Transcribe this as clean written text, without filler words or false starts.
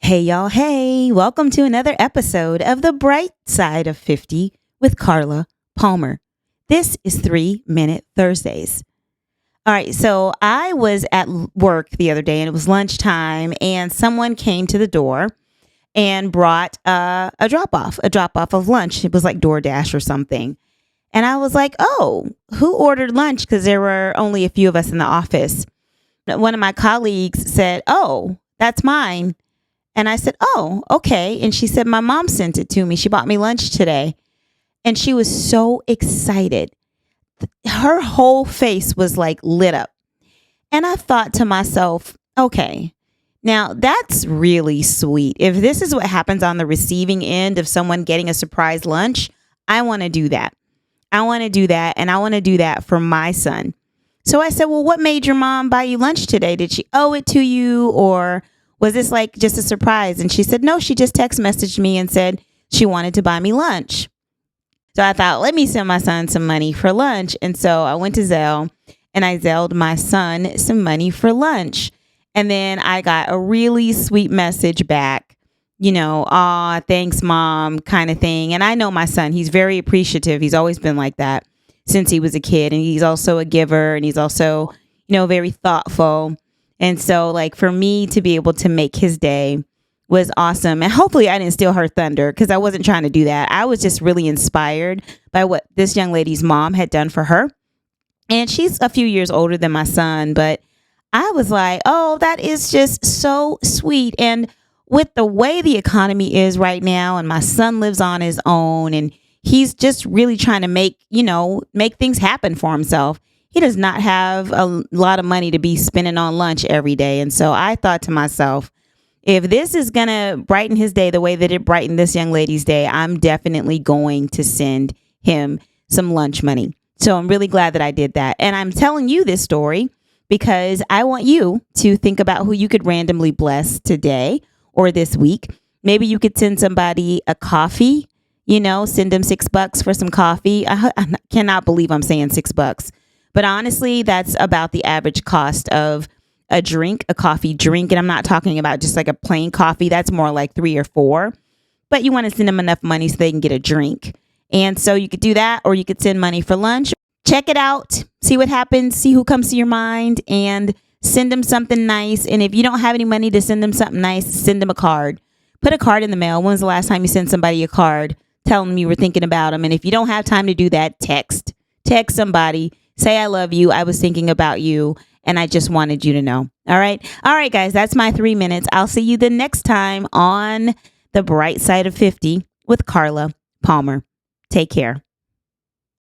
Hey, y'all. Hey, welcome to another episode of The Bright Side of 50 with Carla Palmer. This is 3 Minute Thursdays. All right, so I was at work the other day and it was lunchtime, and someone came to the door and brought a drop off of lunch. It was like DoorDash or something. And I was like, oh, who ordered lunch? Because there were only a few of us in the office. One of my colleagues said, oh, that's mine. And I said, oh, okay. And she said, my mom sent it to me. She bought me lunch today. And she was so excited. Her whole face was like lit up. And I thought to myself, okay, now that's really sweet. If this is what happens on the receiving end of someone getting a surprise lunch, I want to do that. I want to do that. And I want to do that for my son. So I said, well, what made your mom buy you lunch today? Did she owe it to you, or was this like just a surprise? And she said, no, she just text messaged me and said she wanted to buy me lunch. So I thought, let me send my son some money for lunch. And so I went to Zelle and I Zelled my son some money for lunch. And then I got a really sweet message back, aw, thanks, mom, kind of thing. And I know my son, he's very appreciative. He's always been like that since he was a kid. And he's also a giver, and he's also, very thoughtful. And so, like, for me to be able to make his day was awesome. And hopefully I didn't steal her thunder, because I wasn't trying to do that. I was just really inspired by what this young lady's mom had done for her. And she's a few years older than my son, but I was like, oh, that is just so sweet. And with the way the economy is right now, and my son lives on his own, and he's just really trying to make things happen for himself. He does not have a lot of money to be spending on lunch every day. And so I thought to myself, if this is going to brighten his day the way that it brightened this young lady's day, I'm definitely going to send him some lunch money. So I'm really glad that I did that. And I'm telling you this story because I want you to think about who you could randomly bless today or this week. Maybe you could send somebody a coffee, send them $6 for some coffee. I cannot believe I'm saying $6. But honestly, that's about the average cost of a drink, a coffee drink. And I'm not talking about just like a plain coffee. That's more like 3 or 4. But you want to send them enough money so they can get a drink. And so you could do that, or you could send money for lunch. Check it out. See what happens. See who comes to your mind, and send them something nice. And if you don't have any money to send them something nice, send them a card. Put a card in the mail. When's the last time you sent somebody a card? Tell them you were thinking about them. And if you don't have time to do that, text somebody. Say, I love you. I was thinking about you, and I just wanted you to know. All right. All right, guys, that's my 3 minutes. I'll see you the next time on The Bright Side of 50 with Carla Palmer. Take care.